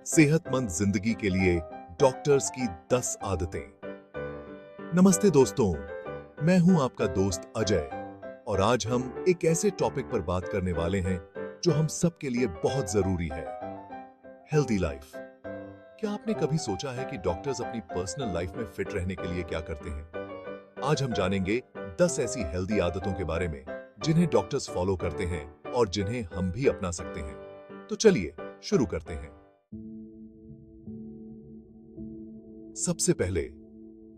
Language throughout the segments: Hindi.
सेहतमंद जिंदगी के लिए डॉक्टर्स की 10 आदतें। नमस्ते दोस्तों, मैं हूं आपका दोस्त अजय और आज हम एक ऐसे टॉपिक पर बात करने वाले हैं जो हम सब के लिए बहुत जरूरी है, हेल्दी लाइफ। क्या आपने कभी सोचा है कि डॉक्टर्स अपनी पर्सनल लाइफ में फिट रहने के लिए क्या करते हैं? आज हम जानेंगे 10 ऐसी हेल्दी आदतों के बारे में जिन्हें डॉक्टर्स फॉलो करते हैं और जिन्हें हम भी अपना सकते हैं। तो चलिए शुरू करते हैं। सबसे पहले,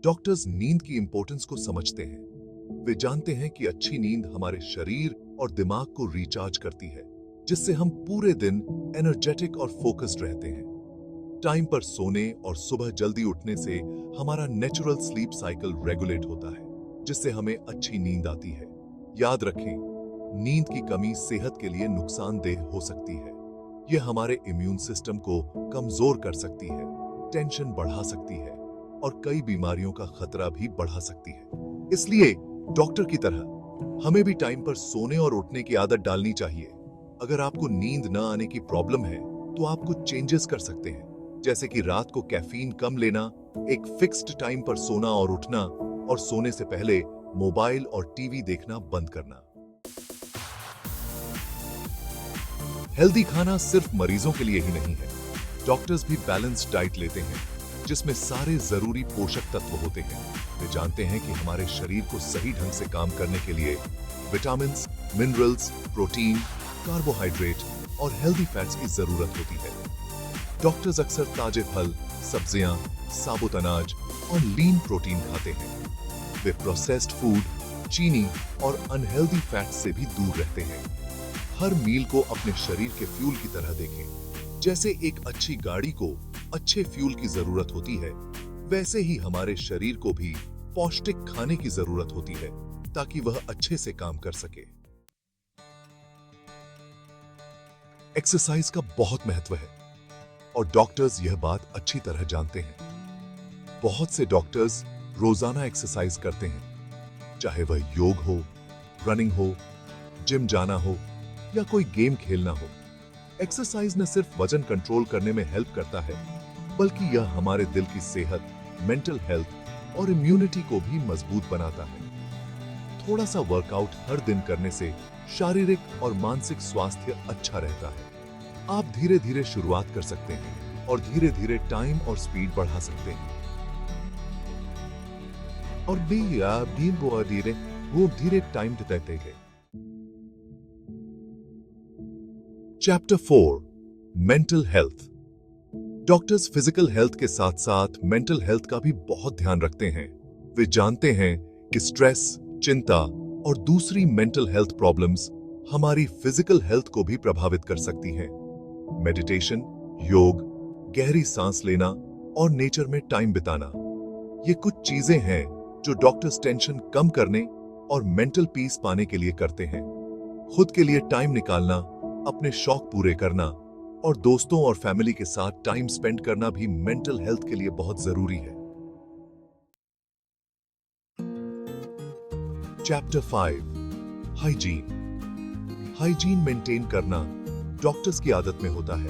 डॉक्टर्स नींद की इंपॉर्टेंस को समझते हैं। वे जानते हैं कि अच्छी नींद हमारे शरीर और दिमाग को रिचार्ज करती है, जिससे हम पूरे दिन एनर्जेटिक और फोकस्ड रहते हैं। टाइम पर सोने और सुबह जल्दी उठने से हमारा नेचुरल स्लीप साइकिल रेगुलेट होता है, जिससे हमें अच्छी नींद आती है। याद रखें, नींद की कमी सेहत के लिए नुकसानदेह हो सकती है। यह हमारे इम्यून सिस्टम को कमजोर कर सकती है, टेंशन बढ़ा सकती है और कई बीमारियों का खतरा भी बढ़ा सकती है। इसलिए डॉक्टर की तरह हमें भी टाइम पर सोने और उठने की आदत डालनी चाहिए। अगर आपको नींद न आने की प्रॉब्लम है तो आप कुछ चेंजेस कर सकते हैं, जैसे कि रात को कैफीन कम लेना, एक फिक्स्ड टाइम पर सोना और उठना, और सोने से पहले मोबाइल और टीवी देखना बंद करना। हेल्दी खाना सिर्फ मरीजों के लिए ही नहीं है। डॉक्टर्स भी बैलेंस्ड डाइट लेते हैं, जिसमें सारे जरूरी पोषक तत्व होते हैं। वे जानते हैं कि हमारे शरीर को सही ढंग से काम करने के लिए विटामिन्स, मिनरल्स, प्रोटीन, कार्बोहाइड्रेट और हेल्दी फैट्स की जरूरत होती है। डॉक्टर्स अक्सर ताजे फल, सब्जियां, साबुत अनाज और लीन प्रोटीन खाते हैं। वे प्रोसेस्ड फूड, चीनी और अनहेल्दी फैट्स से भी दूर रहते हैं। हर मील को अपने शरीर के फ्यूल की तरह देखें। जैसे एक अच्छी गाड़ी को अच्छे फ्यूल की जरूरत होती है, वैसे ही हमारे शरीर को भी पौष्टिक खाने की जरूरत होती है, ताकि वह अच्छे से काम कर सके। एक्सरसाइज का बहुत महत्व है और डॉक्टर्स यह बात अच्छी तरह जानते हैं। बहुत से डॉक्टर्स रोजाना एक्सरसाइज करते हैं, चाहे वह योग हो, रनिंग हो, जिम जाना हो या कोई गेम खेलना हो। एक्सरसाइज न सिर्फ वजन कंट्रोल करने में हेल्प करता है, बल्कि यह हमारे दिल की सेहत, मेंटल हेल्थ और इम्यूनिटी को भी मजबूत बनाता है। थोड़ा सा वर्कआउट हर दिन करने से शारीरिक और मानसिक स्वास्थ्य अच्छा रहता है। आप धीरे धीरे शुरुआत कर सकते हैं और धीरे धीरे टाइम और स्पीड बढ़ा सकते हैं। और धीरे टाइम देते हैं। Chapter 4, mental health. Doctors physical health के साथ साथ मेंटल हेल्थ का भी बहुत ध्यान रखते हैं। वे जानते हैं कि स्ट्रेस, चिंता और दूसरी मेंटल हेल्थ प्रॉब्लम्स हमारी फिजिकल हेल्थ को भी प्रभावित कर सकती हैं। मेडिटेशन, योग, गहरी सांस लेना और नेचर में टाइम बिताना, ये कुछ चीजें हैं जो डॉक्टर्स टेंशन कम करने और मेंटल पीस पाने के लिए करते हैं। खुद के लिए टाइम निकालना, अपने शौक पूरे करना और दोस्तों और फैमिली के साथ टाइम स्पेंड करना भी मेंटल हेल्थ के लिए बहुत जरूरी है। Chapter 5, hygiene. हाइजीन मेंटेन करना डॉक्टर्स की आदत में होता है।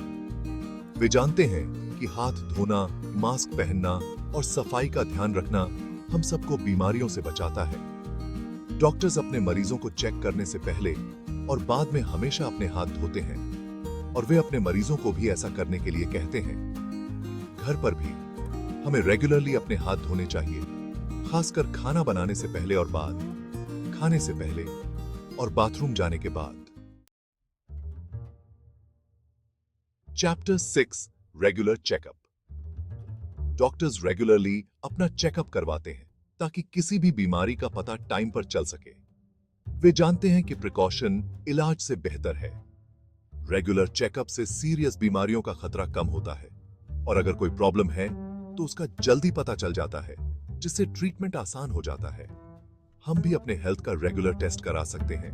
वे जानते हैं कि हाथ धोना, मास्क पहनना और सफाई का ध्यान रखना हम सबको बीमारियों से बचाता है। डॉक्टर्स अपने मरीजों को चेक करने से पहले और बाद में हमेशा अपने हाथ धोते हैं और वे अपने मरीजों को भी ऐसा करने के लिए कहते हैं। घर पर भी हमें रेगुलरली अपने हाथ धोने चाहिए, खासकर खाना बनाने से पहले और बाद, खाने से पहले और बाथरूम जाने के बाद। Chapter 6, regular checkup. Doctors regularly अपना चेकअप करवाते हैं ताकि किसी भी बीमारी का पता टाइम पर चल सके। वे जानते हैं कि प्रिकॉशन इलाज से बेहतर है। रेगुलर चेकअप से सीरियस बीमारियों का खतरा कम होता है और अगर कोई प्रॉब्लम है तो उसका जल्दी पता चल जाता है, जिससे ट्रीटमेंट आसान हो जाता है। हम भी अपने हेल्थ का रेगुलर टेस्ट करा सकते हैं,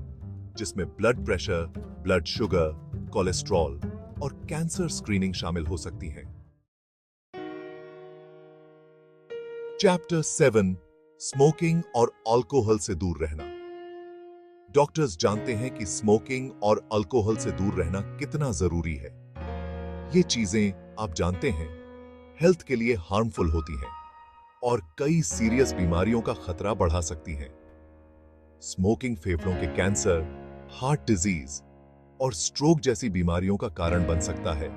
जिसमें blood pressure, blood sugar, cholesterol और कैंसर स्क्रीनिंग शामिल हो सकती है। चैप्टर 7, स्मोकिंग और अल्कोहल से दूर रहना। डॉक्टर्स जानते हैं कि स्मोकिंग और अल्कोहल से दूर रहना कितना जरूरी है। ये चीजें आप जानते हैं हेल्थ के लिए हार्मफुल होती हैं और कई सीरियस बीमारियों का खतरा बढ़ा सकती हैं। स्मोकिंग फेफड़ों के कैंसर, हार्ट डिजीज और स्ट्रोक जैसी बीमारियों का कारण बन सकता है,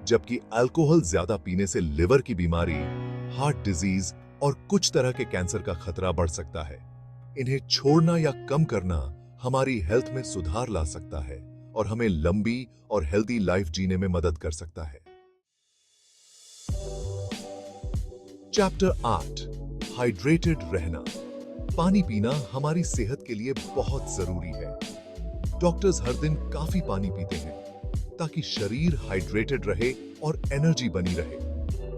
जबकि अल्कोहल ज्यादा पीने से लिवर की बीमारी, हार्ट डिजीज और कुछ तरह के कैंसर का खतरा बढ़ सकता है। इन्हें छोड़ना या कम करना हमारी हेल्थ में सुधार ला सकता है और हमें लंबी और हेल्दी लाइफ जीने में मदद कर सकता है। चैप्टर 8, हाइड्रेटेड रहना। पानी पीना हमारी सेहत के लिए बहुत जरूरी है। डॉक्टर्स हर दिन काफी पानी पीते हैं ताकि शरीर हाइड्रेटेड रहे और एनर्जी बनी रहे।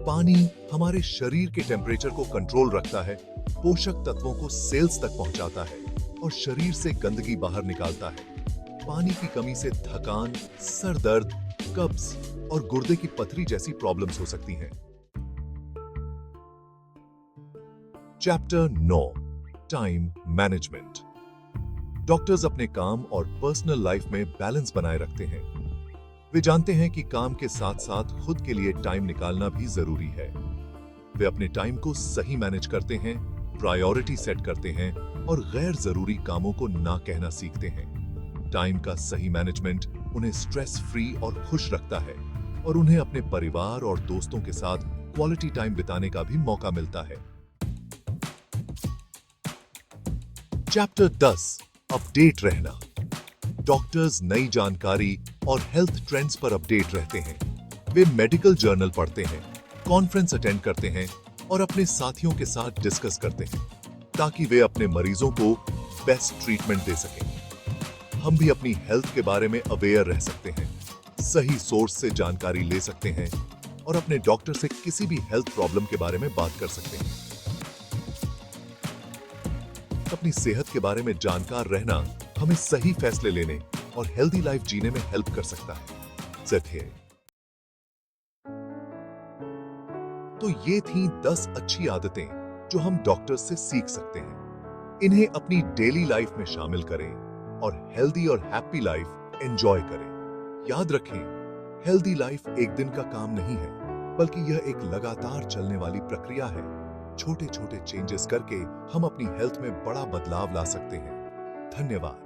पानी हमारे शरीर के टेम्परेचर को कंट्रोल रखता है, पोषक तत्वों को सेल्स तक पहुंचाता है और शरीर से गंदगी बाहर निकालता है। पानी की कमी से थकान, सर दर्द, कब्ज और गुर्दे की पथरी जैसी प्रॉब्लम्स हो सकती हैं। Chapter 9, time management. डॉक्टर्स अपने काम और पर्सनल लाइफ में बैलेंस बनाए रखते हैं। वे जानते हैं कि काम के साथ साथ खुद के लिए टाइम निकालना भी जरूरी है। वे अपने टाइम को सही मैनेज करते हैं, प्रायोरिटी सेट करते हैं और गैर जरूरी कामों को ना कहना सीखते हैं। टाइम का सही मैनेजमेंट उन्हें स्ट्रेस फ्री और खुश रखता है और उन्हें अपने परिवार और दोस्तों के साथ क्वालिटी टाइम बिताने का भी मौका मिलता है। चैप्टर 10, अपडेट रहना। डॉक्टर्स नई जानकारी और हेल्थ ट्रेंड्स पर अपडेट रहते हैं। वे मेडिकल जर्नल पढ़ते हैं, कॉन्फ्रेंस अटेंड करते हैं और अपने साथियों के साथ डिस्कस करते हैं ताकि वे अपने मरीजों को बेस्ट ट्रीटमेंट दे सकें। हम भी अपनी हेल्थ के बारे में अवेयर रह सकते हैं, सही सोर्स से जानकारी ले सकते हैं और अपने डॉक्टर से किसी भी हेल्थ प्रॉब्लम के बारे में बात कर सकते हैं। अपनी सेहत के बारे में जानकार रहना हमें सही फैसले लेने और हेल्दी लाइफ जीने में हेल्प कर सकता है। सेट तो ये थी 10 अच्छी आदतें जो हम डॉक्टर्स से सीख सकते हैं। इन्हें अपनी डेली लाइफ में शामिल करें और हेल्दी और हैप्पी लाइफ एंजॉय करें। याद रखें, हेल्दी लाइफ एक दिन का काम नहीं है, बल्कि यह एक लगातार चलने वाली प्रक्रिया है। छोटे छोटे चेंजेस करके हम अपनी हेल्थ में बड़ा बदलाव ला सकते हैं। धन्यवाद।